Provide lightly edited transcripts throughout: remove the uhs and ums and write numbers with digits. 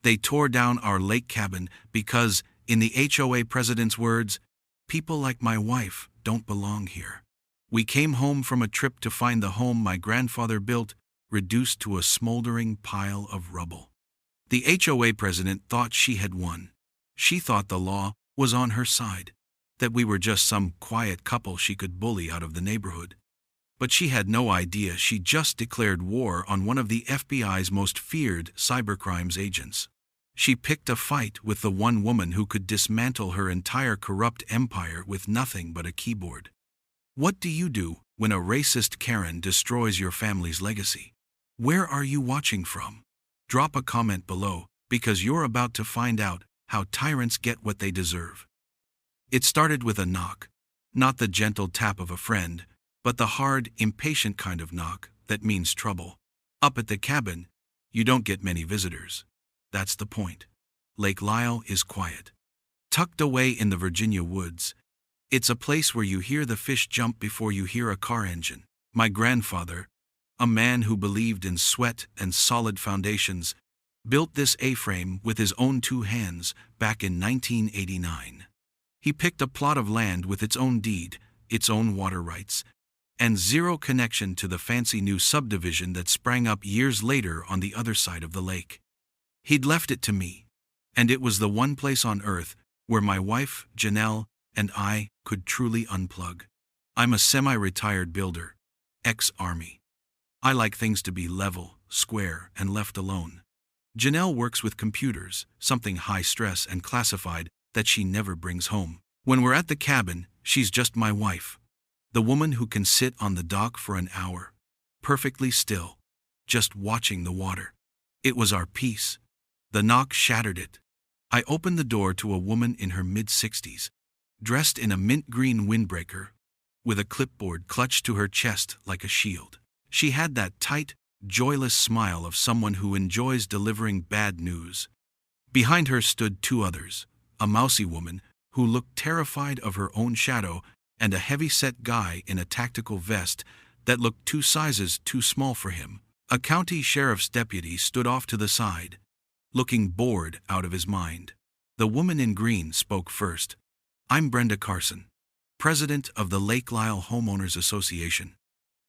They tore down our lake cabin because, in the HOA president's words, people like my wife don't belong here. We came home from a trip to find the home my grandfather built reduced to a smoldering pile of rubble. The HOA president thought she had won. She thought the law was on her side, that we were just some quiet couple she could bully out of the neighborhood. But she had no idea she just declared war on one of the FBI's most feared cybercrimes agents. She picked a fight with the one woman who could dismantle her entire corrupt empire with nothing but a keyboard. What do you do when a racist Karen destroys your family's legacy? Where are you watching from? Drop a comment below, because you're about to find out how tyrants get what they deserve. It started with a knock. Not the gentle tap of a friend, but the hard, impatient kind of knock that means trouble. Up at the cabin, you don't get many visitors. That's the point. Lake Lyle is quiet. Tucked away in the Virginia woods, it's a place where you hear the fish jump before you hear a car engine. My grandfather, a man who believed in sweat and solid foundations, built this A-frame with his own 2 hands back in 1989. He picked a plot of land with its own deed, its own water rights, and zero connection to the fancy new subdivision that sprang up years later on the other side of the lake. He'd left it to me, and it was the one place on earth where my wife, Janelle, and I could truly unplug. I'm a semi-retired builder, ex-army. I like things to be level, square, and left alone. Janelle works with computers, something high-stress and classified that she never brings home. When we're at the cabin, she's just my wife, the woman who can sit on the dock for an hour, perfectly still, just watching the water. It was our peace. The knock shattered it. I opened the door to a woman in her mid-60s, dressed in a mint green windbreaker, with a clipboard clutched to her chest like a shield. She had that tight, joyless smile of someone who enjoys delivering bad news. Behind her stood 2 others, a mousy woman who looked terrified of her own shadow, and a heavy-set guy in a tactical vest that looked 2 sizes too small for him. A county sheriff's deputy stood off to the side, looking bored out of his mind. The woman in green spoke first. "I'm Brenda Carson, president of the Lake Lyle Homeowners Association,"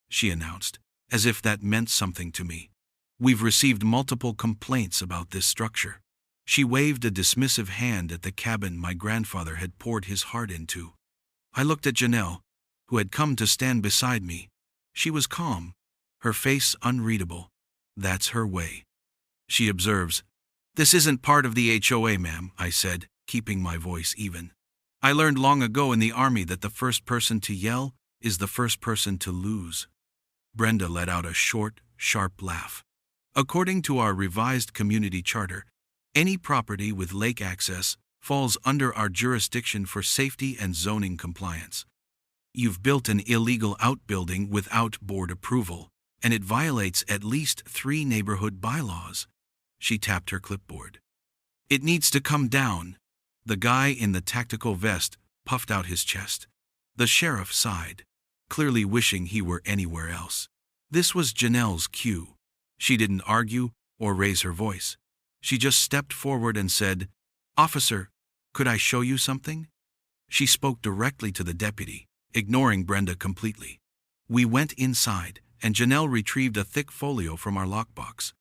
she announced, as if that meant something to me. "We've received multiple complaints about this structure." She waved a dismissive hand at the cabin my grandfather had poured his heart into. I looked at Janelle, who had come to stand beside me. She was calm, her face unreadable. That's her way. She observes. "This isn't part of the HOA, ma'am," I said, keeping my voice even. "I learned long ago in the Army that the first person to yell is the first person to lose." Brenda let out a short, sharp laugh. "According to our revised community charter, any property with lake access falls under our jurisdiction for safety and zoning compliance. You've built an illegal outbuilding without board approval, and it violates at least 3 neighborhood bylaws." She tapped her clipboard. "It needs to come down." The guy in the tactical vest puffed out his chest. The sheriff sighed, clearly wishing he were anywhere else. This was Janelle's cue. She didn't argue or raise her voice. She just stepped forward and said, "Officer, could I show you something?" She spoke directly to the deputy, ignoring Brenda completely. We went inside, and Janelle retrieved a thick folio from our lockbox.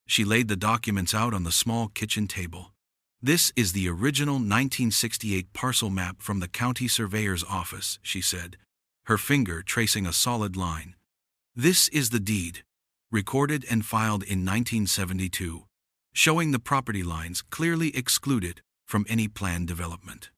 She laid the documents out on the small kitchen table. "This is the original 1968 parcel map from the county surveyor's office," she said, her finger tracing a solid line. "This is the deed, recorded and filed in 1972, showing the property lines clearly excluded from any planned development.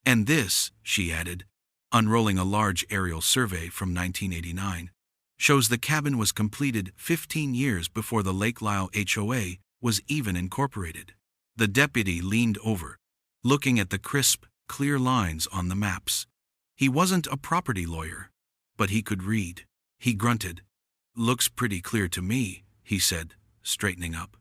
And this," she added, unrolling a large aerial survey from 1989, "shows the cabin was completed 15 years before the Lake Lyle HOA was even incorporated." The deputy leaned over, looking at the crisp, clear lines on the maps. He wasn't a property lawyer, but he could read. He grunted. "Looks pretty clear to me," he said, straightening up.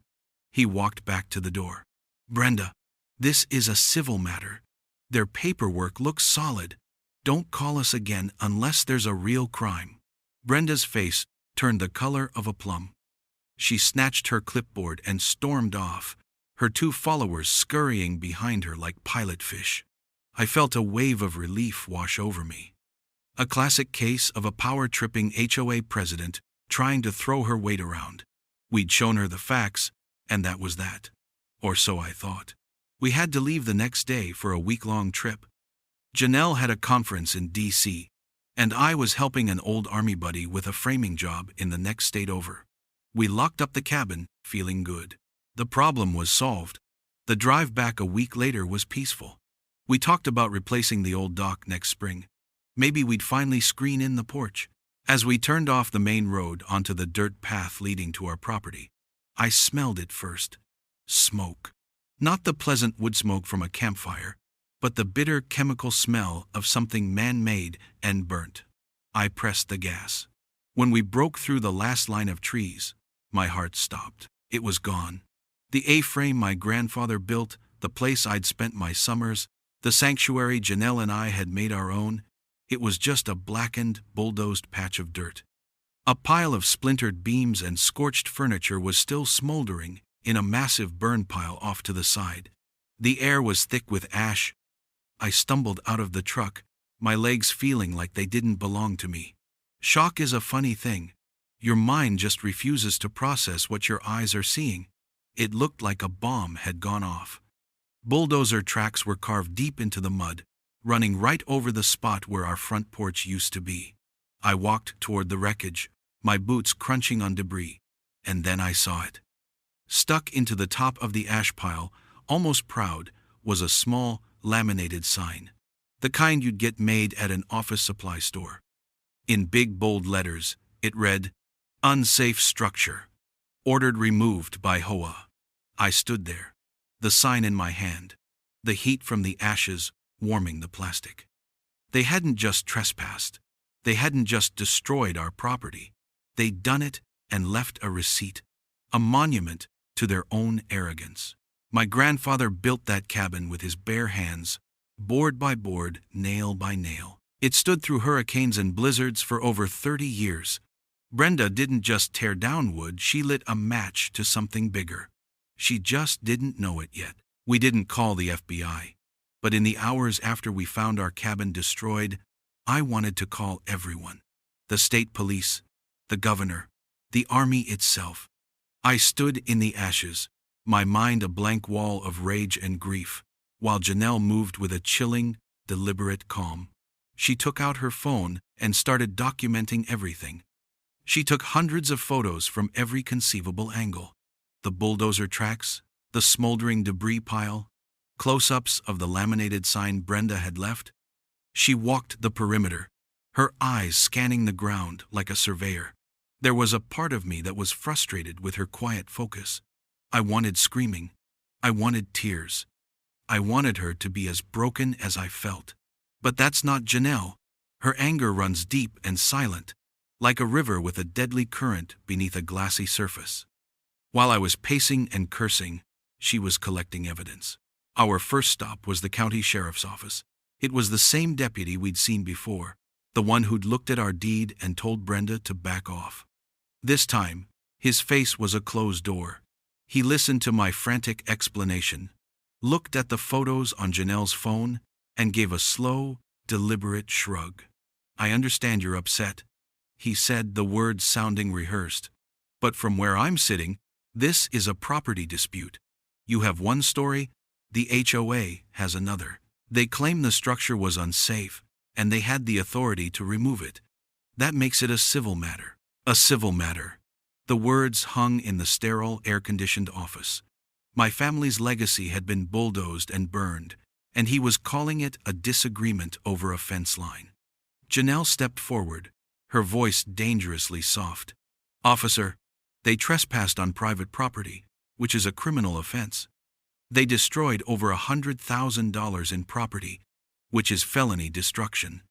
He walked back to the door. "Brenda, this is a civil matter. Their paperwork looks solid. Don't call us again unless there's a real crime." Brenda's face turned the color of a plum. She snatched her clipboard and stormed off, her 2 followers scurrying behind her like pilot fish. I felt a wave of relief wash over me. A classic case of a power-tripping HOA president trying to throw her weight around. We'd shown her the facts, and that was that. Or so I thought. We had to leave the next day for a week-long trip. Janelle had a conference in D.C., and I was helping an old army buddy with a framing job in the next state over. We locked up the cabin, feeling good. The problem was solved. The drive back a week later was peaceful. We talked about replacing the old dock next spring. Maybe we'd finally screen in the porch. As we turned off the main road onto the dirt path leading to our property, I smelled it first. Smoke. Not the pleasant wood smoke from a campfire, but the bitter chemical smell of something man-made and burnt. I pressed the gas. When we broke through the last line of trees, my heart stopped. It was gone. The A-frame my grandfather built, the place I'd spent my summers, the sanctuary Janelle and I had made our own, it was just a blackened, bulldozed patch of dirt. A pile of splintered beams and scorched furniture was still smoldering in a massive burn pile off to the side. The air was thick with ash. I stumbled out of the truck, my legs feeling like they didn't belong to me. Shock is a funny thing. Your mind just refuses to process what your eyes are seeing. It looked like a bomb had gone off. Bulldozer tracks were carved deep into the mud, running right over the spot where our front porch used to be. I walked toward the wreckage, my boots crunching on debris, and then I saw it. Stuck into the top of the ash pile, almost proud, was a small, laminated sign. The kind you'd get made at an office supply store. In big bold letters, it read, "Unsafe structure. Ordered removed by HOA." I stood there, the sign in my hand, the heat from the ashes warming the plastic. They hadn't just trespassed. They hadn't just destroyed our property. They'd done it and left a receipt, a monument to their own arrogance. My grandfather built that cabin with his bare hands, board by board, nail by nail. It stood through hurricanes and blizzards for over 30 years. Brenda didn't just tear down wood, she lit a match to something bigger. She just didn't know it yet. We didn't call the FBI. But in the hours after we found our cabin destroyed, I wanted to call everyone. The state police, the governor, the army itself. I stood in the ashes, my mind a blank wall of rage and grief, while Janelle moved with a chilling, deliberate calm. She took out her phone and started documenting everything. She took hundreds of photos from every conceivable angle. The bulldozer tracks, the smoldering debris pile, close-ups of the laminated sign Brenda had left. She walked the perimeter, her eyes scanning the ground like a surveyor. There was a part of me that was frustrated with her quiet focus. I wanted screaming. I wanted tears. I wanted her to be as broken as I felt. But that's not Janelle. Her anger runs deep and silent, like a river with a deadly current beneath a glassy surface. While I was pacing and cursing, she was collecting evidence. Our first stop was the county sheriff's office. It was the same deputy we'd seen before, the one who'd looked at our deed and told Brenda to back off. This time, his face was a closed door. He listened to my frantic explanation, looked at the photos on Janelle's phone, and gave a slow, deliberate shrug. "I understand you're upset," he said, the words sounding rehearsed. "But from where I'm sitting, this is a property dispute. You have one story, the HOA has another. They claim the structure was unsafe, and they had the authority to remove it. That makes it a civil matter." A civil matter. The words hung in the sterile, air-conditioned office. My family's legacy had been bulldozed and burned, and he was calling it a disagreement over a fence line. Janelle stepped forward, her voice dangerously soft. "Officer, they trespassed on private property, which is a criminal offense. They destroyed over $100,000 in property, which is felony destruction.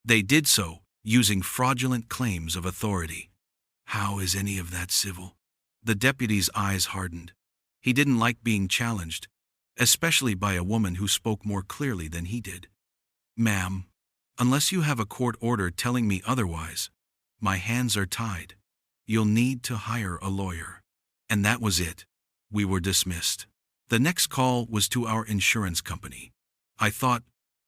They did so using fraudulent claims of authority. How is any of that civil?" The deputy's eyes hardened. He didn't like being challenged, especially by a woman who spoke more clearly than he did. "Ma'am, unless you have a court order telling me otherwise, my hands are tied. You'll need to hire a lawyer." And that was it. We were dismissed. The next call was to our insurance company. I thought,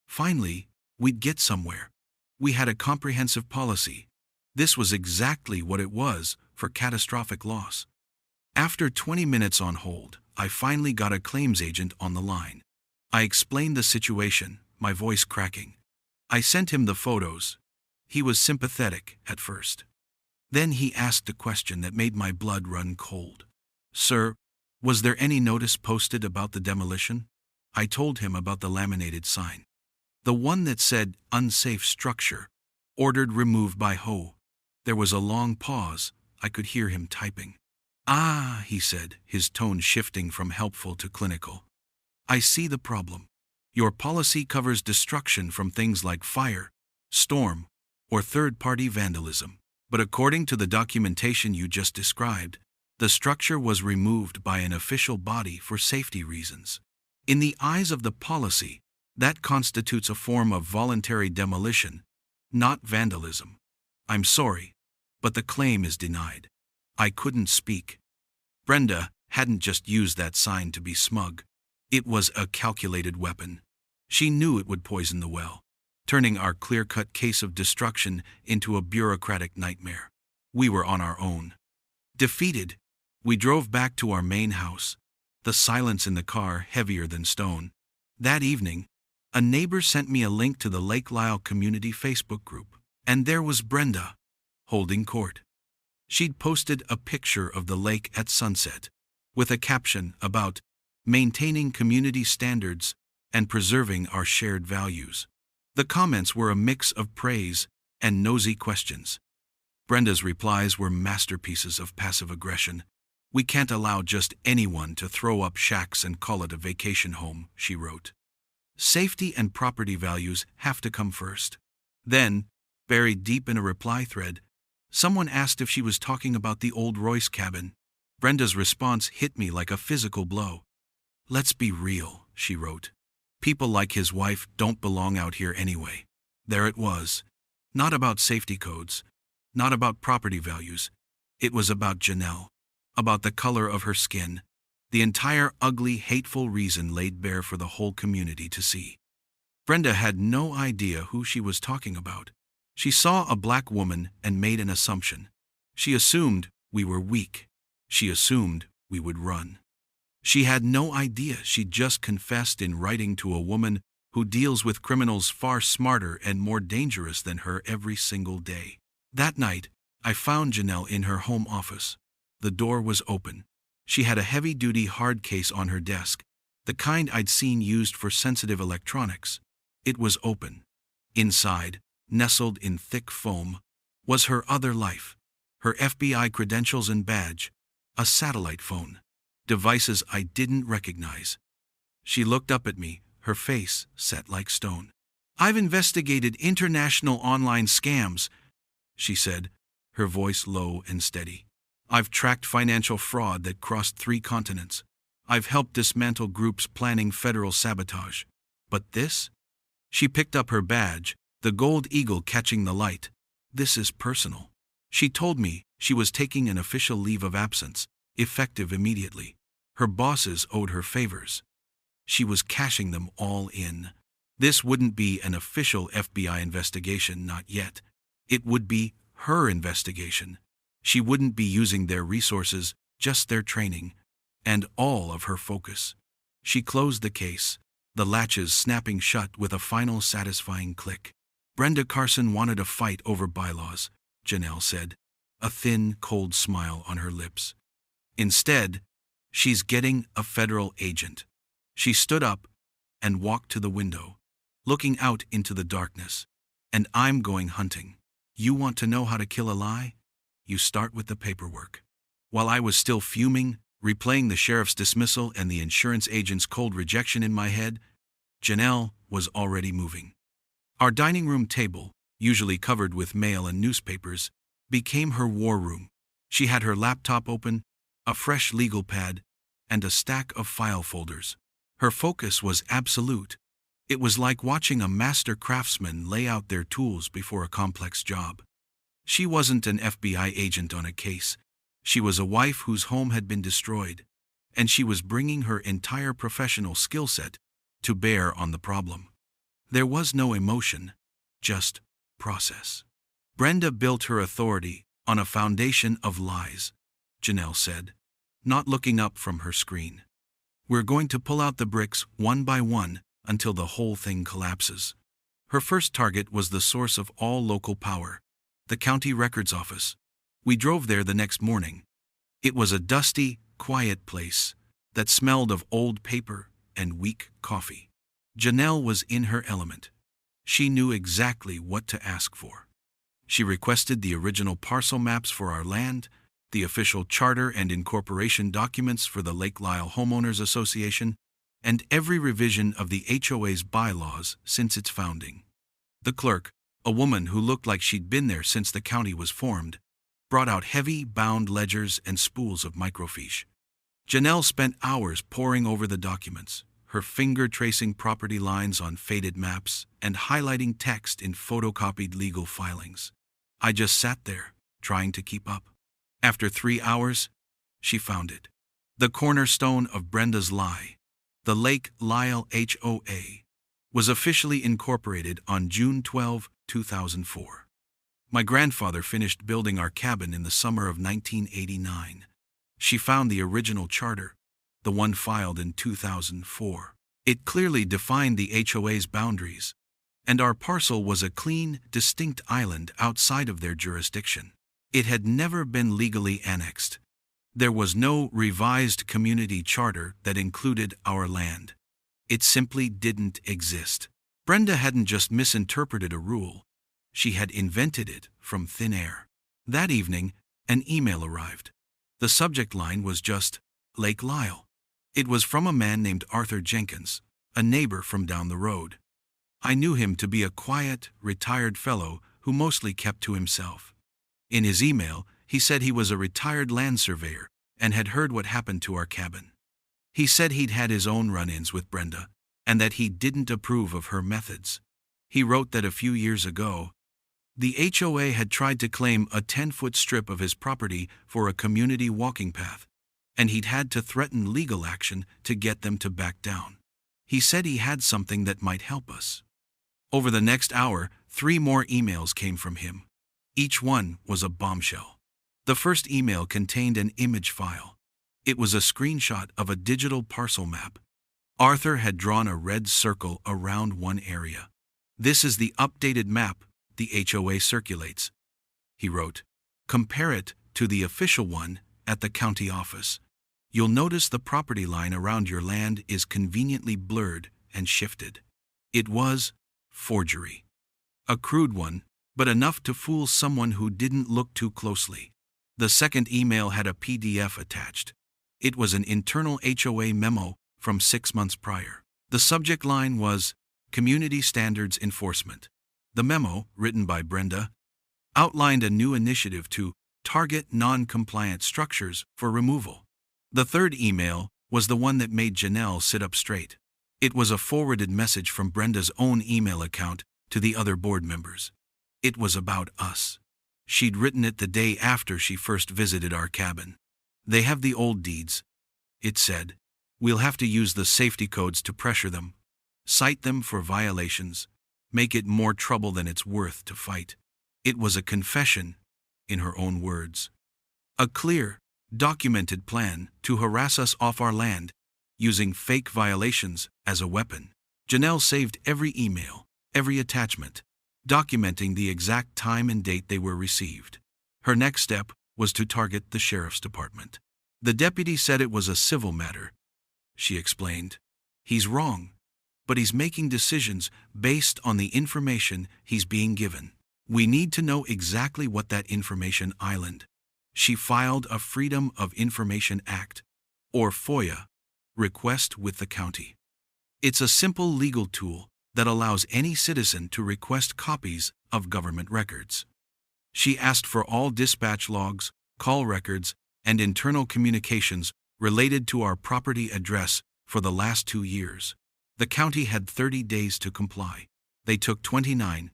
finally, we'd get somewhere. We had a comprehensive policy. This was exactly what it was, for catastrophic loss. After 20 minutes on hold, I finally got a claims agent on the line. I explained the situation, my voice cracking. I sent him the photos. He was sympathetic at first. Then he asked a question that made my blood run cold. "Sir, was there any notice posted about the demolition?" I told him about the laminated sign. The one that said, "Unsafe structure. Ordered removed by HOA." There was a long pause. I could hear him typing. "Ah," he said, his tone shifting from helpful to clinical. "I see the problem. Your policy covers destruction from things like fire, storm, or third-party vandalism. But according to the documentation you just described, the structure was removed by an official body for safety reasons. In the eyes of the policy, that constitutes a form of voluntary demolition, not vandalism. I'm sorry, but the claim is denied." I couldn't speak. Brenda hadn't just used that sign to be smug. It was a calculated weapon. She knew it would poison the well, turning our clear-cut case of destruction into a bureaucratic nightmare. We were on our own. Defeated, we drove back to our main house, the silence in the car heavier than stone. That evening, a neighbor sent me a link to the Lake Lyle Community Facebook group, and there was Brenda, holding court. She'd posted a picture of the lake at sunset, with a caption about maintaining community standards and preserving our shared values. The comments were a mix of praise and nosy questions. Brenda's replies were masterpieces of passive aggression. "We can't allow just anyone to throw up shacks and call it a vacation home," she wrote. "Safety and property values have to come first." Then, buried deep in a reply thread, someone asked if she was talking about the old Royce cabin. Brenda's response hit me like a physical blow. "Let's be real," she wrote. "People like his wife don't belong out here anyway." There it was. Not about safety codes. Not about property values. It was about Janelle. About the color of her skin. The entire ugly, hateful reason laid bare for the whole community to see. Brenda had no idea who she was talking about. She saw a black woman and made an assumption. She assumed we were weak. She assumed we would run. She had no idea she'd just confessed in writing to a woman who deals with criminals far smarter and more dangerous than her every single day. That night, I found Janelle in her home office. The door was open. She had a heavy-duty hard case on her desk, the kind I'd seen used for sensitive electronics. It was open. Inside, nestled in thick foam, was her other life, her FBI credentials and badge, a satellite phone, devices I didn't recognize. She looked up at me, her face set like stone. "I've investigated international online scams," she said, her voice low and steady. "I've tracked financial fraud that crossed 3 continents. I've helped dismantle groups planning federal sabotage. But this?" She picked up her badge, the gold eagle catching the light. "This is personal." She told me she was taking an official leave of absence, effective immediately. Her bosses owed her favors. She was cashing them all in. This wouldn't be an official FBI investigation, not yet. It would be her investigation. She wouldn't be using their resources, just their training, and all of her focus. She closed the case, the latches snapping shut with a final satisfying click. "Brenda Carson wanted a fight over bylaws," Janelle said, a thin, cold smile on her lips. "Instead, she's getting a federal agent." She stood up and walked to the window, looking out into the darkness. "And I'm going hunting. You want to know how to kill a lie? You start with the paperwork." While I was still fuming, replaying the sheriff's dismissal and the insurance agent's cold rejection in my head, Janelle was already moving. Our dining room table, usually covered with mail and newspapers, became her war room. She had her laptop open, a fresh legal pad, and a stack of file folders. Her focus was absolute. It was like watching a master craftsman lay out their tools before a complex job. She wasn't an FBI agent on a case. She was a wife whose home had been destroyed, and she was bringing her entire professional skill set to bear on the problem. There was no emotion, just process. Brenda built her authority on a foundation of lies, Janelle said, not looking up from her screen. We're going to pull out the bricks one by one until the whole thing collapses. Her first target was the source of all local power, the county records office. We drove there the next morning. It was a dusty, quiet place that smelled of old paper and weak coffee. Janelle was in her element. She knew exactly what to ask for. She requested the original parcel maps for our land, the official charter and incorporation documents for the Lake Lyle Homeowners Association, and every revision of the HOA's bylaws since its founding. The clerk, a woman who looked like she'd been there since the county was formed, brought out heavy, bound ledgers and spools of microfiche. Janelle spent hours poring over the documents, her finger tracing property lines on faded maps and highlighting text in photocopied legal filings. I just sat there, trying to keep up. After 3 hours, she found it. The cornerstone of Brenda's lie, the Lake Lyle HOA, was officially incorporated on June 12, 2004. My grandfather finished building our cabin in the summer of 1989. She found the original charter, the one filed in 2004. It clearly defined the HOA's boundaries, and our parcel was a clean, distinct island outside of their jurisdiction. It had never been legally annexed. There was no revised community charter that included our land. It simply didn't exist. Brenda hadn't just misinterpreted a rule, she had invented it from thin air. That evening, an email arrived. The subject line was just, Lake Lyle. It was from a man named Arthur Jenkins, a neighbor from down the road. I knew him to be a quiet, retired fellow who mostly kept to himself. In his email, he said he was a retired land surveyor and had heard what happened to our cabin. He said he'd had his own run-ins with Brenda, and that he didn't approve of her methods. He wrote that a few years ago, the HOA had tried to claim a 10-foot strip of his property for a community walking path, and he'd had to threaten legal action to get them to back down. He said he had something that might help us. Over the next hour, 3 more emails came from him. Each one was a bombshell. The first email contained an image file. It was a screenshot of a digital parcel map. Arthur had drawn a red circle around one area. This is the updated map the HOA circulates, he wrote. Compare it to the official one at the county office. You'll notice the property line around your land is conveniently blurred and shifted. It was forgery. A crude one, but enough to fool someone who didn't look too closely. The second email had a PDF attached. It was an internal HOA memo from 6 months prior. The subject line was Community Standards Enforcement. The memo, written by Brenda, outlined a new initiative to target non-compliant structures for removal. The third email was the one that made Janelle sit up straight. It was a forwarded message from Brenda's own email account to the other board members. It was about us. She'd written it the day after she first visited our cabin. They have the old deeds, it said. We'll have to use the safety codes to pressure them, cite them for violations, make it more trouble than it's worth to fight. It was a confession, in her own words. A clear, documented plan to harass us off our land, using fake violations as a weapon. Janelle saved every email, every attachment, documenting the exact time and date they were received. Her next step was to target the sheriff's department. The deputy said it was a civil matter, she explained. He's wrong, but he's making decisions based on the information he's being given. We need to know exactly what that information island. She filed a Freedom of Information Act, or FOIA, request with the county. It's a simple legal tool that allows any citizen to request copies of government records. She asked for all dispatch logs, call records, and internal communications related to our property address for the last 2 years. The county had 30 days to comply. They took 29.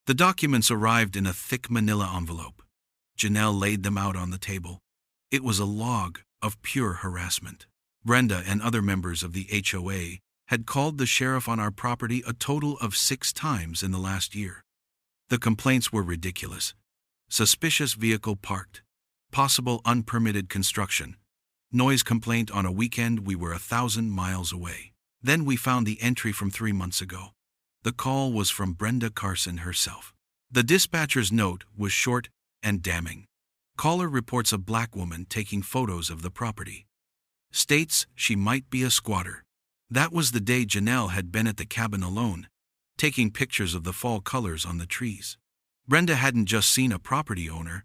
The documents arrived in a thick manila envelope. Janelle laid them out on the table. It was a log of pure harassment. Brenda and other members of the HOA had called the sheriff on our property a total of 6 times in the last year. The complaints were ridiculous. Suspicious vehicle parked. Possible unpermitted construction. Noise complaint on a weekend we were 1,000 miles away. Then we found the entry from 3 months ago. The call was from Brenda Carson herself. The dispatcher's note was short and damning. Caller reports a black woman taking photos of the property. States she might be a squatter. That was the day Janelle had been at the cabin alone, taking pictures of the fall colors on the trees. Brenda hadn't just seen a property owner.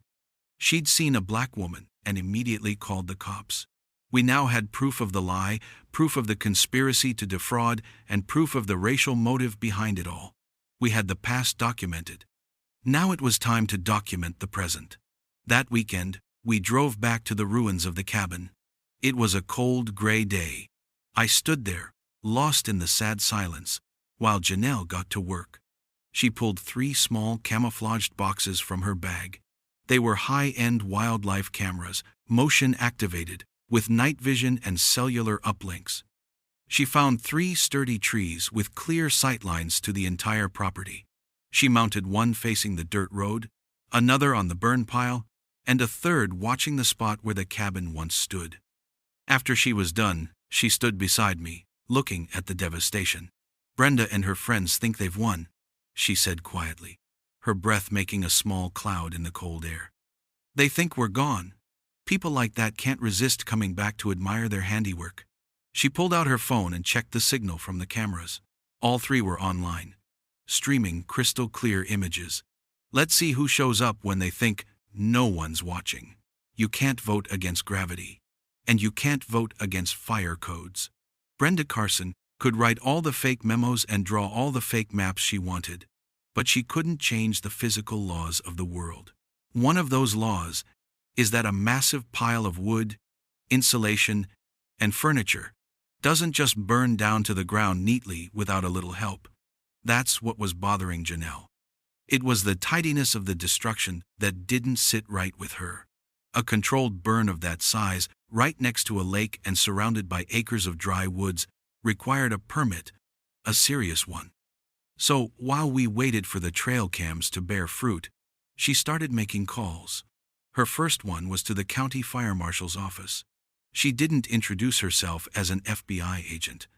She'd seen a black woman and immediately called the cops. We now had proof of the lie, proof of the conspiracy to defraud, and proof of the racial motive behind it all. We had the past documented. Now it was time to document the present. That weekend, we drove back to the ruins of the cabin. It was a cold, gray day. I stood there, lost in the sad silence, while Janelle got to work. She pulled 3 small camouflaged boxes from her bag. They were high-end wildlife cameras, motion-activated, with night vision and cellular uplinks. She found 3 sturdy trees with clear sightlines to the entire property. She mounted one facing the dirt road, another on the burn pile, and a third watching the spot where the cabin once stood. After she was done, she stood beside me, looking at the devastation. "Brenda and her friends think they've won," she said quietly, her breath making a small cloud in the cold air. "They think we're gone. People like that can't resist coming back to admire their handiwork." She pulled out her phone and checked the signal from the cameras. All 3 were online, streaming crystal clear images. "Let's see who shows up when they think no one's watching. You can't vote against gravity. And you can't vote against fire codes." Brenda Carson could write all the fake memos and draw all the fake maps she wanted, but she couldn't change the physical laws of the world. One of those laws is that a massive pile of wood, insulation, and furniture doesn't just burn down to the ground neatly without a little help. That's what was bothering Janelle. It was the tidiness of the destruction that didn't sit right with her. A controlled burn of that size, right next to a lake and surrounded by acres of dry woods, required a permit, a serious one. So, while we waited for the trail cams to bear fruit, she started making calls. Her first one was to the county fire marshal's office. She didn't introduce herself as an FBI agent.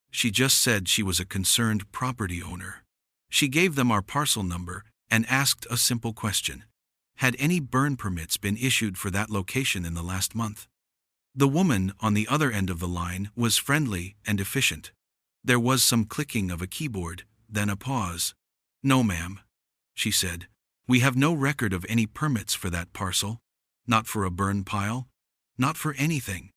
She just said she was a concerned property owner. She gave them our parcel number and asked a simple question. Had any burn permits been issued for that location in the last month? The woman on the other end of the line was friendly and efficient. There was some clicking of a keyboard, then a pause. "No, ma'am," she said. "We have no record of any permits for that parcel. Not for a burn pile. Not for anything.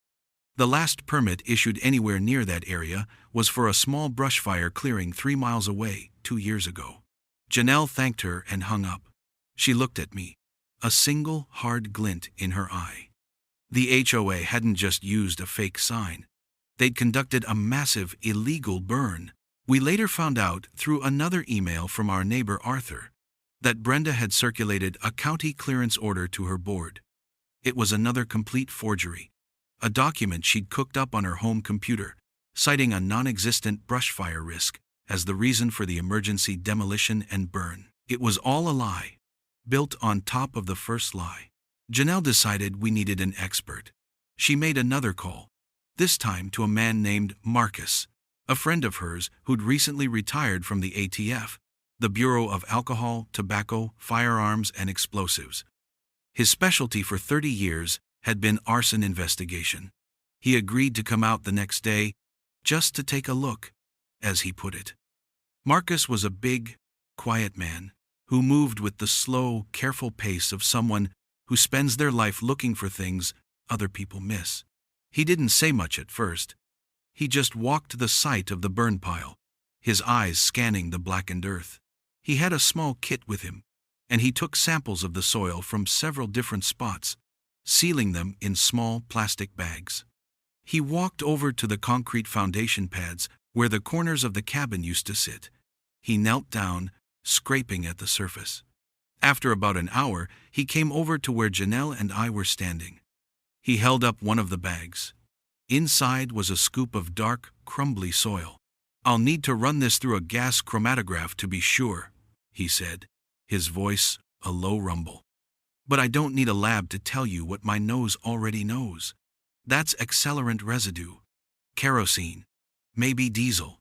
The last permit issued anywhere near that area was for a small brush fire clearing 3 miles away 2 years ago." Janelle thanked her and hung up. She looked at me, a single hard glint in her eye. The HOA hadn't just used a fake sign. They'd conducted a massive, illegal burn. We later found out, through another email from our neighbor Arthur, that Brenda had circulated a county clearance order to her board. It was another complete forgery. A document she'd cooked up on her home computer, citing a non-existent brush fire risk as the reason for the emergency demolition and burn. It was all a lie, built on top of the first lie. Janelle decided we needed an expert. She made another call, this time to a man named Marcus, a friend of hers who'd recently retired from the ATF, the Bureau of Alcohol, Tobacco, Firearms, and Explosives. His specialty for 30 years had been arson investigation. He agreed to come out the next day, just to take a look, as he put it. Marcus was a big, quiet man who moved with the slow, careful pace of someone who spends their life looking for things other people miss. He didn't say much at first. He just walked to the site of the burn pile, his eyes scanning the blackened earth. He had a small kit with him, and he took samples of the soil from several different spots, sealing them in small plastic bags. He walked over to the concrete foundation pads where the corners of the cabin used to sit. He knelt down, scraping at the surface. After about an hour, he came over to where Janelle and I were standing. He held up one of the bags. Inside was a scoop of dark, crumbly soil. "I'll need to run this through a gas chromatograph to be sure," he said, his voice a low rumble. "But I don't need a lab to tell you what my nose already knows. That's accelerant residue. Kerosene. Maybe diesel."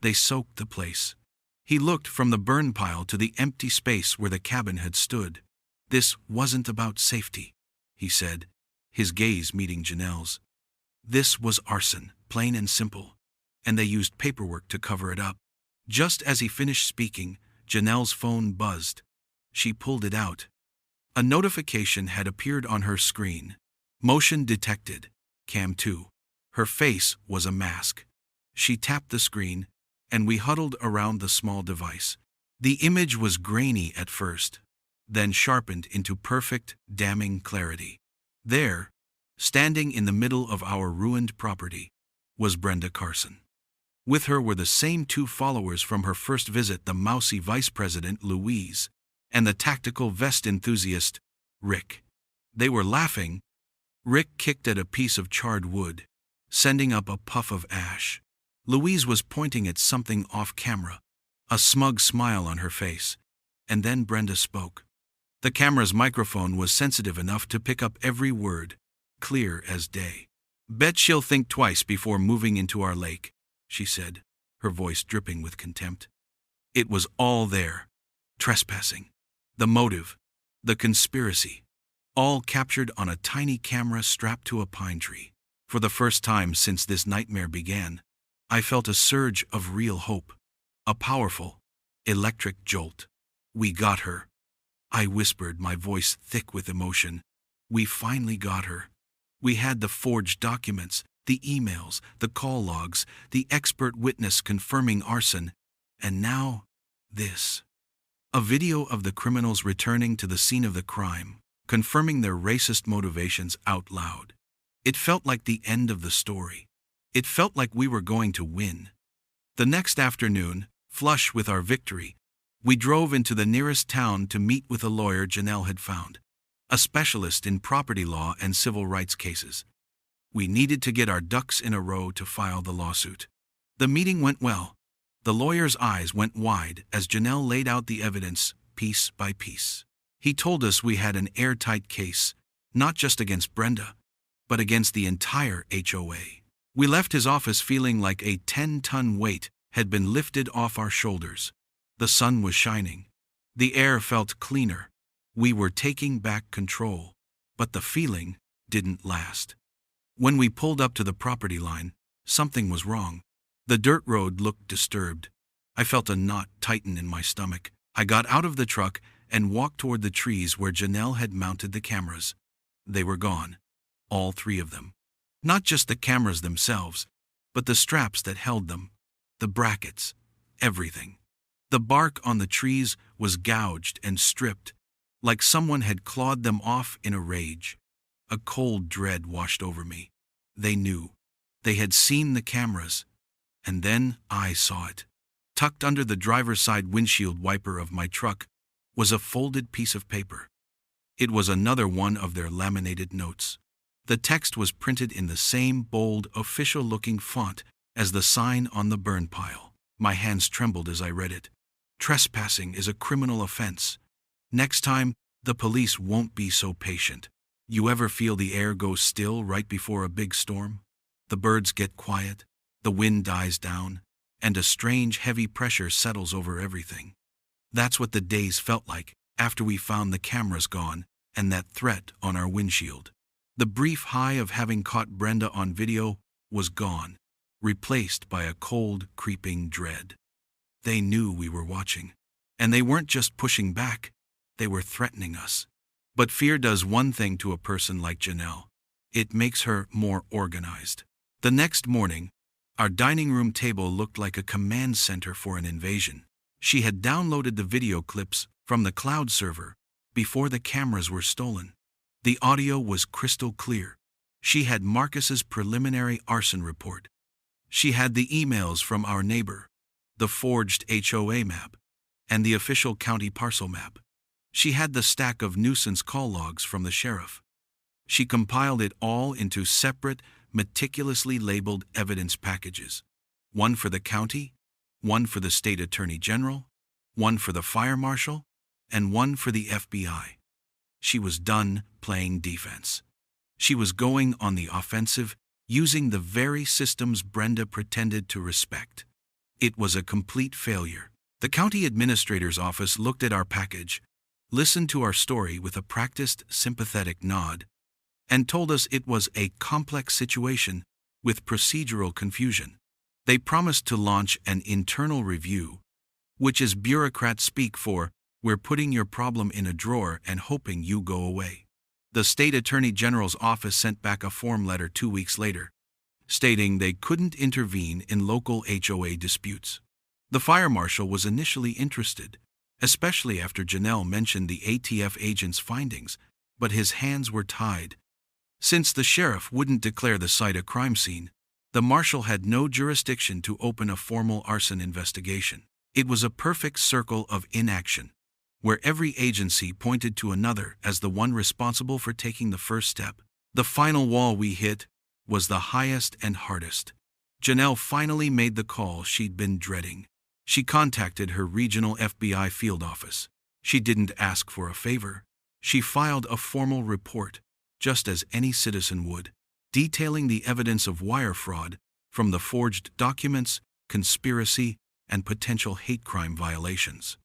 They soaked the place. He looked from the burn pile to the empty space where the cabin had stood. "This wasn't about safety," he said, his gaze meeting Janelle's. "This was arson, plain and simple, and they used paperwork to cover it up." Just as he finished speaking, Janelle's phone buzzed. She pulled it out. A notification had appeared on her screen. "Motion detected. Cam 2. Her face was a mask. She tapped the screen, and we huddled around the small device. The image was grainy at first, then sharpened into perfect, damning clarity. There, standing in the middle of our ruined property, was Brenda Carson. With her were the same two followers from her first visit, the mousy vice president, Louise, and the tactical vest enthusiast, Rick. They were laughing. Rick kicked at a piece of charred wood, sending up a puff of ash. Louise was pointing at something off camera, a smug smile on her face, and then Brenda spoke. The camera's microphone was sensitive enough to pick up every word, clear as day. "Bet she'll think twice before moving into our lake," she said, her voice dripping with contempt. It was all there. Trespassing, the motive, the conspiracy, all captured on a tiny camera strapped to a pine tree. For the first time since this nightmare began, I felt a surge of real hope, a powerful, electric jolt. "We got her," I whispered, my voice thick with emotion. "We finally got her. We had the forged documents, the emails, the call logs, the expert witness confirming arson, and now, this." A video of the criminals returning to the scene of the crime, confirming their racist motivations out loud. It felt like the end of the story. It felt like we were going to win. The next afternoon, flush with our victory, we drove into the nearest town to meet with a lawyer Janelle had found, a specialist in property law and civil rights cases. We needed to get our ducks in a row to file the lawsuit. The meeting went well. The lawyer's eyes went wide as Janelle laid out the evidence, piece by piece. He told us we had an airtight case, not just against Brenda, but against the entire HOA. We left his office feeling like a 10-ton weight had been lifted off our shoulders. The sun was shining. The air felt cleaner. We were taking back control. But the feeling didn't last. When we pulled up to the property line, something was wrong. The dirt road looked disturbed. I felt a knot tighten in my stomach. I got out of the truck and walked toward the trees where Janelle had mounted the cameras. They were gone. All three of them. Not just the cameras themselves, but the straps that held them, the brackets, everything. The bark on the trees was gouged and stripped, like someone had clawed them off in a rage. A cold dread washed over me. They knew. They had seen the cameras. And then I saw it. Tucked under the driver's side windshield wiper of my truck was a folded piece of paper. It was another one of their laminated notes. The text was printed in the same bold, official-looking font as the sign on the burn pile. My hands trembled as I read it. "Trespassing is a criminal offense. Next time, the police won't be so patient. You ever feel the air go still right before a big storm? The birds get quiet, the wind dies down, and a strange, heavy pressure settles over everything. That's what the days felt like after we found the cameras gone and that threat on our windshield. The brief high of having caught Brenda on video was gone, replaced by a cold, creeping dread. They knew we were watching, and they weren't just pushing back, they were threatening us. But fear does one thing to a person like Janelle. It makes her more organized. The next morning, our dining room table looked like a command center for an invasion. She had downloaded the video clips from the cloud server before the cameras were stolen. The audio was crystal clear. She had Marcus's preliminary arson report. She had the emails from our neighbor, the forged HOA map, and the official county parcel map. She had the stack of nuisance call logs from the sheriff. She compiled it all into separate, meticulously labeled evidence packages. One for the county, one for the state attorney general, one for the fire marshal, and one for the FBI. She was done playing defense. She was going on the offensive, using the very systems Brenda pretended to respect. It was a complete failure. The county administrator's office looked at our package, listened to our story with a practiced, sympathetic nod, and told us it was a complex situation with procedural confusion. They promised to launch an internal review, which is bureaucrat speak for, "We're putting your problem in a drawer and hoping you go away." The state attorney general's office sent back a form letter 2 weeks later, stating they couldn't intervene in local HOA disputes. The fire marshal was initially interested, especially after Janelle mentioned the ATF agent's findings, but his hands were tied. Since the sheriff wouldn't declare the site a crime scene, the marshal had no jurisdiction to open a formal arson investigation. It was a perfect circle of inaction, where every agency pointed to another as the one responsible for taking the first step. The final wall we hit was the highest and hardest. Janelle finally made the call she'd been dreading. She contacted her regional FBI field office. She didn't ask for a favor. She filed a formal report, just as any citizen would, detailing the evidence of wire fraud, from the forged documents, conspiracy, and potential hate crime violations.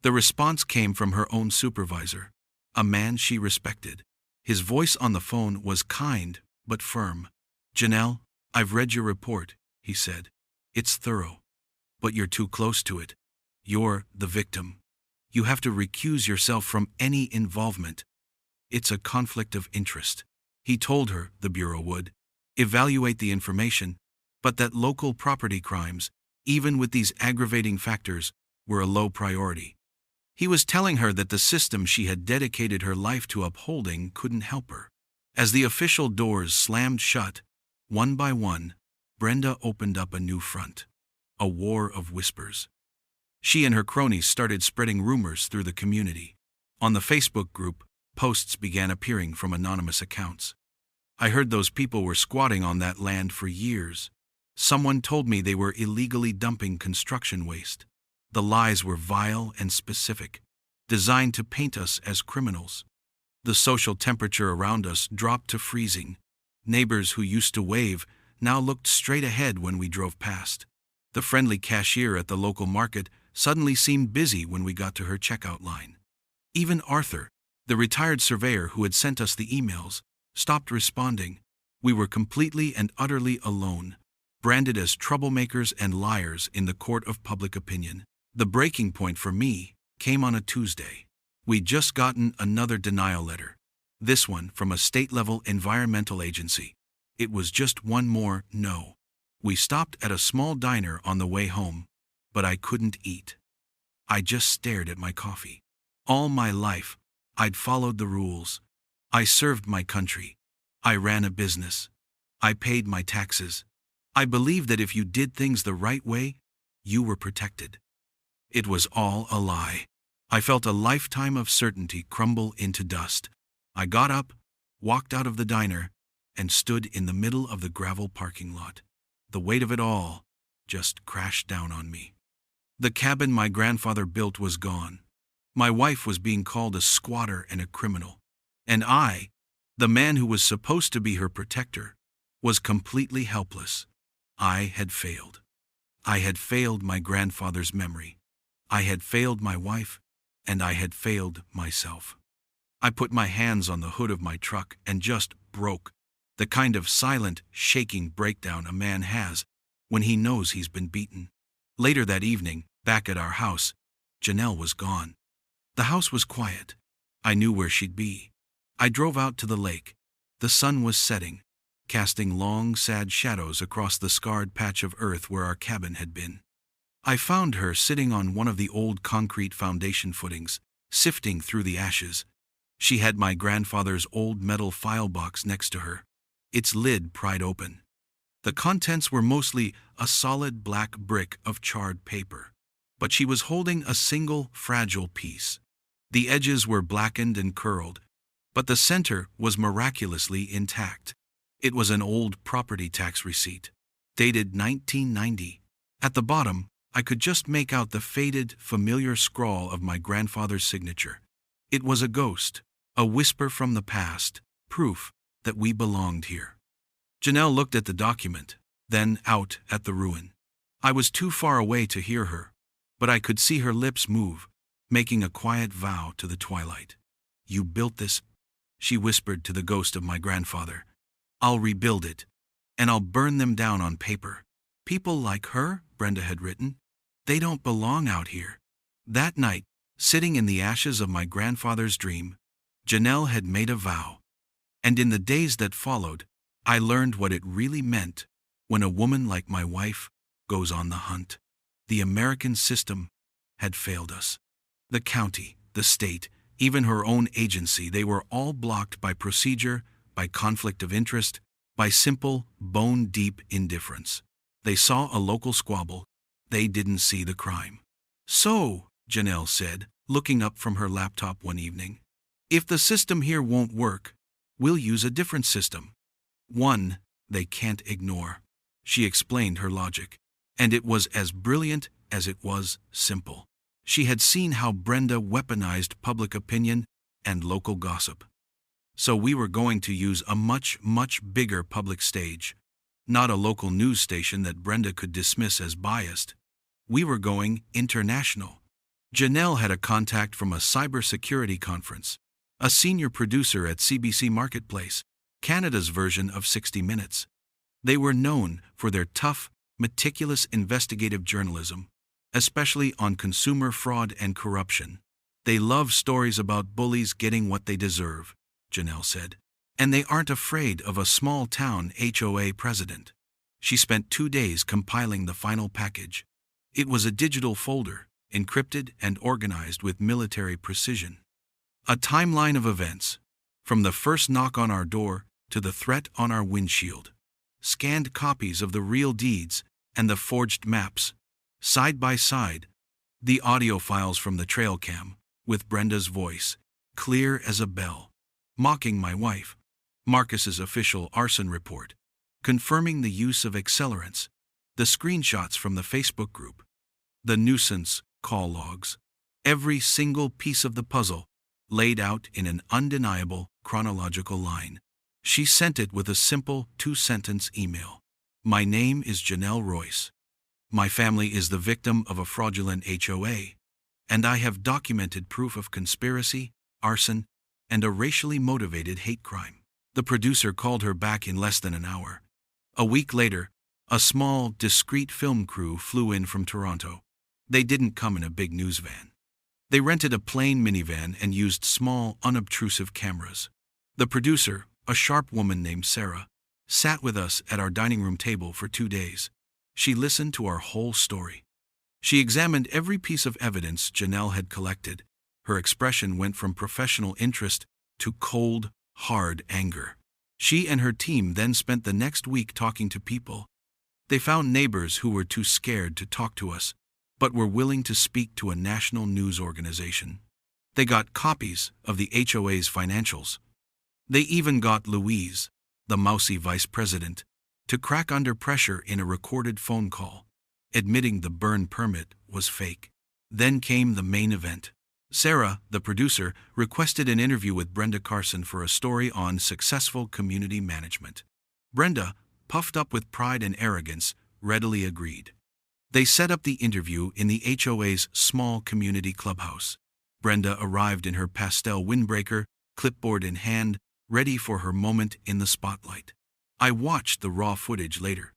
The response came from her own supervisor, a man she respected. His voice on the phone was kind but firm. "Janelle, I've read your report," he said. "It's thorough. But you're too close to it. You're the victim. You have to recuse yourself from any involvement. It's a conflict of interest." He told her the Bureau would evaluate the information, but that local property crimes, even with these aggravating factors, were a low priority. He was telling her that the system she had dedicated her life to upholding couldn't help her. As the official doors slammed shut, one by one, Brenda opened up a new front. A war of whispers. She and her cronies started spreading rumors through the community. On the Facebook group, posts began appearing from anonymous accounts. "I heard those people were squatting on that land for years. Someone told me they were illegally dumping construction waste." The lies were vile and specific, designed to paint us as criminals. The social temperature around us dropped to freezing. Neighbors who used to wave now looked straight ahead when we drove past. The friendly cashier at the local market suddenly seemed busy when we got to her checkout line. Even Arthur, the retired surveyor who had sent us the emails, stopped responding. We were completely and utterly alone, branded as troublemakers and liars in the court of public opinion. The breaking point for me came on a Tuesday. We'd just gotten another denial letter, this one from a state-level environmental agency. It was just one more no. We stopped at a small diner on the way home, but I couldn't eat. I just stared at my coffee. All my life, I'd followed the rules. I served my country. I ran a business. I paid my taxes. I believed that if you did things the right way, you were protected. It was all a lie. I felt a lifetime of certainty crumble into dust. I got up, walked out of the diner, and stood in the middle of the gravel parking lot. The weight of it all just crashed down on me. The cabin my grandfather built was gone. My wife was being called a squatter and a criminal. And I, the man who was supposed to be her protector, was completely helpless. I had failed. I had failed my grandfather's memory. I had failed my wife, and I had failed myself. I put my hands on the hood of my truck and just broke. The kind of silent, shaking breakdown a man has when he knows he's been beaten. Later that evening, back at our house, Janelle was gone. The house was quiet. I knew where she'd be. I drove out to the lake. The sun was setting, casting long, sad shadows across the scarred patch of earth where our cabin had been. I found her sitting on one of the old concrete foundation footings, sifting through the ashes. She had my grandfather's old metal file box next to her, its lid pried open. The contents were mostly a solid black brick of charred paper, but she was holding a single fragile piece. The edges were blackened and curled, but the center was miraculously intact. It was an old property tax receipt, dated 1990. At the bottom, I could just make out the faded, familiar scrawl of my grandfather's signature. It was a ghost, a whisper from the past, proof that we belonged here. Janelle looked at the document, then out at the ruin. I was too far away to hear her, but I could see her lips move, making a quiet vow to the twilight. "You built this," she whispered to the ghost of my grandfather. "I'll rebuild it, and I'll burn them down on paper. People like her," Brenda had written, "they don't belong out here." That night, sitting in the ashes of my grandfather's dream, Janelle had made a vow. And in the days that followed, I learned what it really meant when a woman like my wife goes on the hunt. The American system had failed us. The county, the state, even her own agency, they were all blocked by procedure, by conflict of interest, by simple, bone-deep indifference. They saw a local squabble. They didn't see the crime. "So," Janelle said, looking up from her laptop one evening, "if the system here won't work, we'll use a different system. One they can't ignore." She explained her logic, and it was as brilliant as it was simple. She had seen how Brenda weaponized public opinion and local gossip. So we were going to use a much, much bigger public stage, not a local news station that Brenda could dismiss as biased. We were going international. Janelle had a contact from a cybersecurity conference, a senior producer at CBC Marketplace, Canada's version of 60 Minutes. They were known for their tough, meticulous investigative journalism, especially on consumer fraud and corruption. "They love stories about bullies getting what they deserve," Janelle said. "And they aren't afraid of a small-town HOA president." She spent 2 days compiling the final package. It was a digital folder, encrypted and organized with military precision. A timeline of events, from the first knock on our door to the threat on our windshield. Scanned copies of the real deeds and the forged maps. Side by side, the audio files from the trail cam, with Brenda's voice, clear as a bell, mocking my wife. Marcus's official arson report, confirming the use of accelerants. The screenshots from the Facebook group. The nuisance call logs. Every single piece of the puzzle, laid out in an undeniable chronological line. She sent it with a simple 2-sentence email. "My name is Janelle Royce. My family is the victim of a fraudulent HOA, and I have documented proof of conspiracy, arson, and a racially motivated hate crime." The producer called her back in less than an hour. A week later, a small, discreet film crew flew in from Toronto. They didn't come in a big news van. They rented a plain minivan and used small, unobtrusive cameras. The producer, a sharp woman named Sarah, sat with us at our dining room table for 2 days. She listened to our whole story. She examined every piece of evidence Janelle had collected. Her expression went from professional interest to cold, hard anger. She and her team then spent the next week talking to people. They found neighbors who were too scared to talk to us, but were willing to speak to a national news organization. They got copies of the HOA's financials. They even got Louise, the mousy vice president, to crack under pressure in a recorded phone call, admitting the burn permit was fake. Then came the main event. Sarah, the producer, requested an interview with Brenda Carson for a story on successful community management. Brenda, puffed up with pride and arrogance, readily agreed. They set up the interview in the HOA's small community clubhouse. Brenda arrived in her pastel windbreaker, clipboard in hand, ready for her moment in the spotlight. I watched the raw footage later.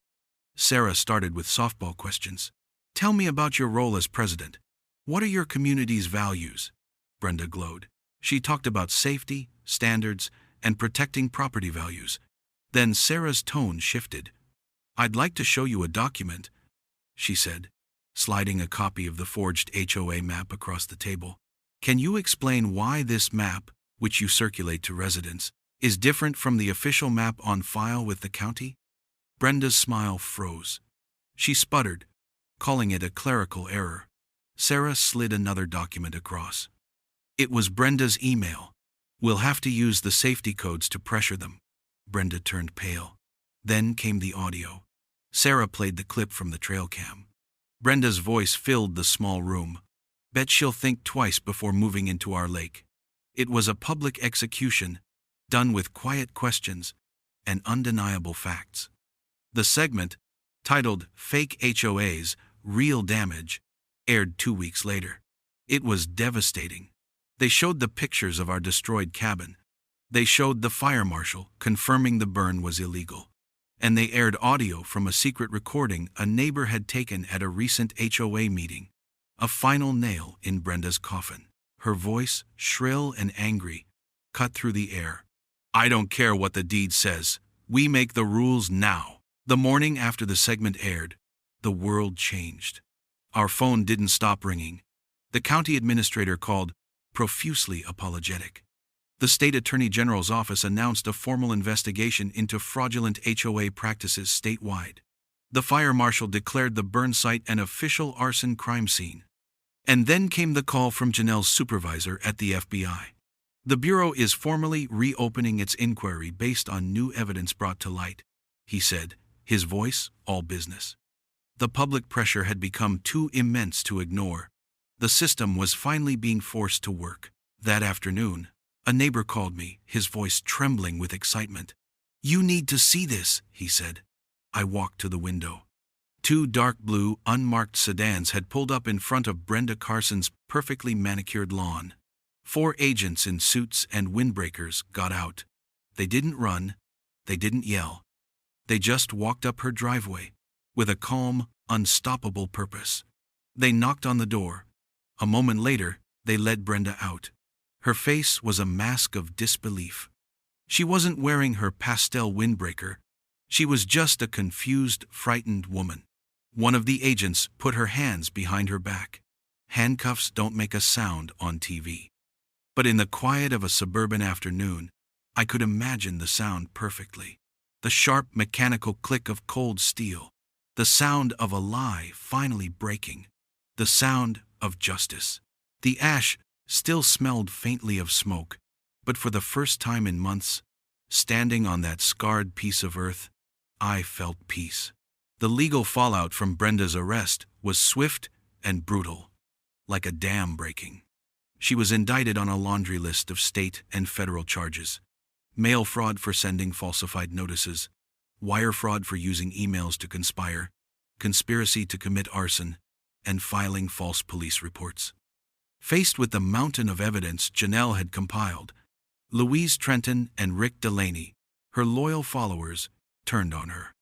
Sarah started with softball questions. "Tell me about your role as president. What are your community's values?" Brenda glowed. She talked about safety, standards, and protecting property values. Then Sarah's tone shifted. "I'd like to show you a document," she said, sliding a copy of the forged HOA map across the table. "Can you explain why this map, which you circulate to residents, is different from the official map on file with the county?" Brenda's smile froze. She sputtered, calling it a clerical error. Sarah slid another document across. It was Brenda's email. "We'll have to use the safety codes to pressure them." Brenda turned pale. Then came the audio. Sarah played the clip from the trail cam. Brenda's voice filled the small room. Bet she'll think twice before moving into our lake. It was a public execution, done with quiet questions and undeniable facts. The segment, titled Fake HOAs, Real Damage, aired 2 weeks later. It was devastating. They showed the pictures of our destroyed cabin. They showed the fire marshal confirming the burn was illegal. And they aired audio from a secret recording a neighbor had taken at a recent HOA meeting. A final nail in Brenda's coffin. Her voice, shrill and angry, cut through the air. I don't care what the deed says. We make the rules now. The morning after the segment aired, the world changed. Our phone didn't stop ringing. The county administrator called, profusely apologetic. The state attorney general's office announced a formal investigation into fraudulent HOA practices statewide. The fire marshal declared the burn site an official arson crime scene. And then came the call from Janelle's supervisor at the FBI. The Bureau is formally reopening its inquiry based on new evidence brought to light, he said, his voice all business. The public pressure had become too immense to ignore. The system was finally being forced to work. That afternoon, a neighbor called me, his voice trembling with excitement. You need to see this, he said. I walked to the window. 2 dark blue, unmarked sedans had pulled up in front of Brenda Carson's perfectly manicured lawn. 4 agents in suits and windbreakers got out. They didn't run. They didn't yell. They just walked up her driveway with a calm, unstoppable purpose. They knocked on the door. A moment later, they led Brenda out. Her face was a mask of disbelief. She wasn't wearing her pastel windbreaker. She was just a confused, frightened woman. One of the agents put her hands behind her back. Handcuffs don't make a sound on TV. But in the quiet of a suburban afternoon, I could imagine the sound perfectly. The sharp mechanical click of cold steel. The sound of a lie finally breaking. The sound of justice. The ash still smelled faintly of smoke, but for the first time in months, standing on that scarred piece of earth, I felt peace. The legal fallout from Brenda's arrest was swift and brutal, like a dam breaking. She was indicted on a laundry list of state and federal charges. Mail fraud for sending falsified notices, wire fraud for using emails to conspire, conspiracy to commit arson, and filing false police reports. Faced with the mountain of evidence Janelle had compiled, Louise Trenton and Rick Delaney, her loyal followers, turned on her.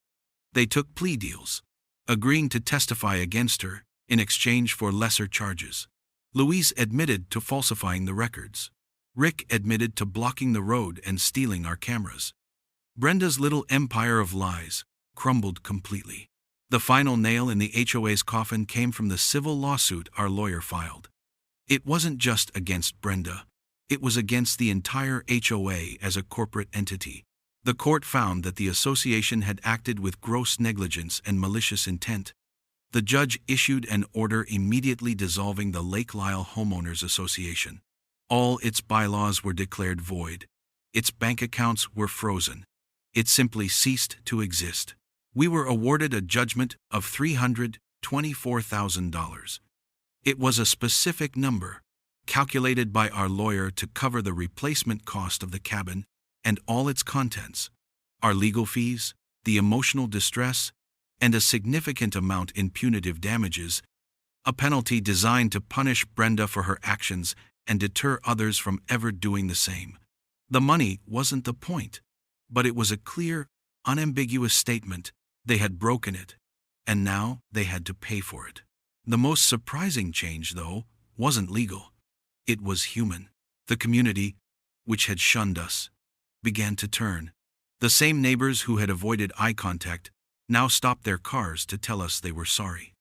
They took plea deals, agreeing to testify against her in exchange for lesser charges. Louise admitted to falsifying the records. Rick admitted to blocking the road and stealing our cameras. Brenda's little empire of lies crumbled completely. The final nail in the HOA's coffin came from the civil lawsuit our lawyer filed. It wasn't just against Brenda. It was against the entire HOA as a corporate entity. The court found that the association had acted with gross negligence and malicious intent. The judge issued an order immediately dissolving the Lake Lyle Homeowners Association. All its bylaws were declared void. Its bank accounts were frozen. It simply ceased to exist. We were awarded a judgment of $324,000. It was a specific number, calculated by our lawyer to cover the replacement cost of the cabin and all its contents, our legal fees, the emotional distress, and a significant amount in punitive damages, a penalty designed to punish Brenda for her actions and deter others from ever doing the same. The money wasn't the point, but it was a clear, unambiguous statement. They had broken it, and now they had to pay for it. The most surprising change, though, wasn't legal. It was human. The community, which had shunned us, began to turn. The same neighbors who had avoided eye contact now stopped their cars to tell us they were sorry.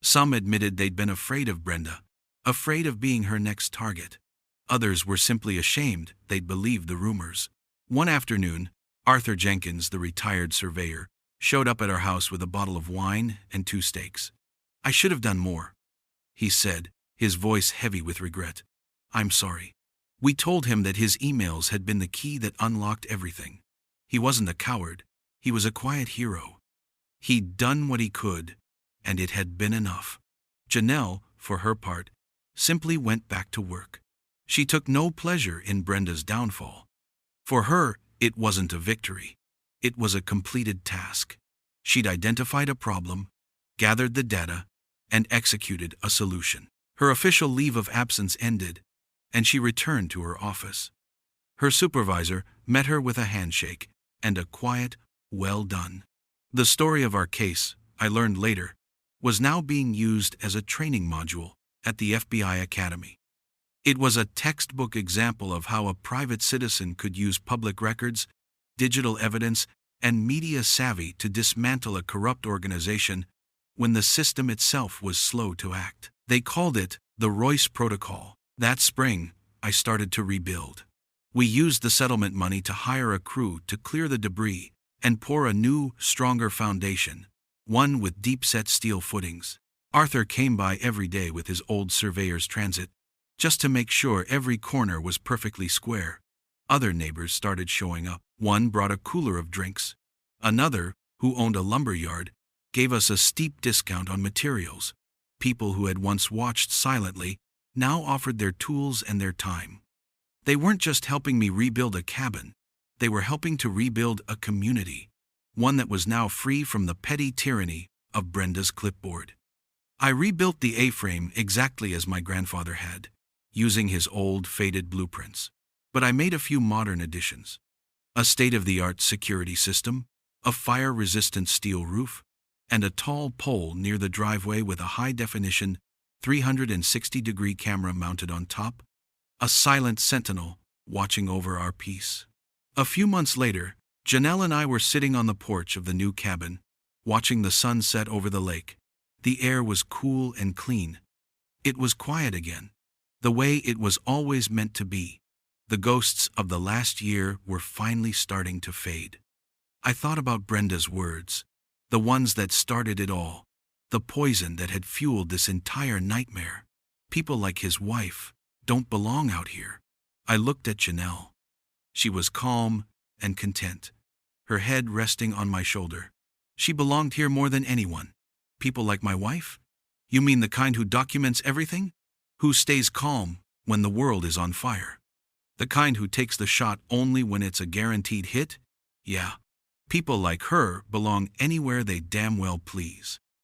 Some admitted they'd been afraid of Brenda, afraid of being her next target. Others were simply ashamed they'd believed the rumors. One afternoon, Arthur Jenkins, the retired surveyor, showed up at our house with a bottle of wine and 2 steaks. I should have done more, he said, his voice heavy with regret. I'm sorry. We told him that his emails had been the key that unlocked everything. He wasn't a coward. He was a quiet hero. He'd done what he could, and it had been enough. Janelle, for her part, simply went back to work. She took no pleasure in Brenda's downfall. For her, it wasn't a victory. It was a completed task. She'd identified a problem, gathered the data, and executed a solution. Her official leave of absence ended, and she returned to her office. Her supervisor met her with a handshake and a quiet, "Well done." The story of our case, I learned later, was now being used as a training module at the FBI Academy. It was a textbook example of how a private citizen could use public records, digital evidence, and media savvy to dismantle a corrupt organization when the system itself was slow to act. They called it the Royce Protocol. That spring, I started to rebuild. We used the settlement money to hire a crew to clear the debris and pour a new, stronger foundation, one with deep-set steel footings. Arthur came by every day with his old surveyor's transit, just to make sure every corner was perfectly square. Other neighbors started showing up. One brought a cooler of drinks. Another, who owned a lumber yard, gave us a steep discount on materials. People who had once watched silently now offered their tools and their time. They weren't just helping me rebuild a cabin, they were helping to rebuild a community, one that was now free from the petty tyranny of Brenda's clipboard. I rebuilt the A-frame exactly as my grandfather had, using his old, faded blueprints. But I made a few modern additions. A state-of-the-art security system, a fire-resistant steel roof, and a tall pole near the driveway with a high-definition 360-degree camera mounted on top, a silent sentinel watching over our peace. A few months later, Janelle and I were sitting on the porch of the new cabin, watching the sun set over the lake. The air was cool and clean. It was quiet again, the way it was always meant to be. The ghosts of the last year were finally starting to fade. I thought about Brenda's words, the ones that started it all, the poison that had fueled this entire nightmare. People like his wife don't belong out here. I looked at Janelle. She was calm and content, her head resting on my shoulder. She belonged here more than anyone. People like my wife? You mean the kind who documents everything? Who stays calm when the world is on fire? The kind who takes the shot only when it's a guaranteed hit? Yeah. People like her belong anywhere they damn well please.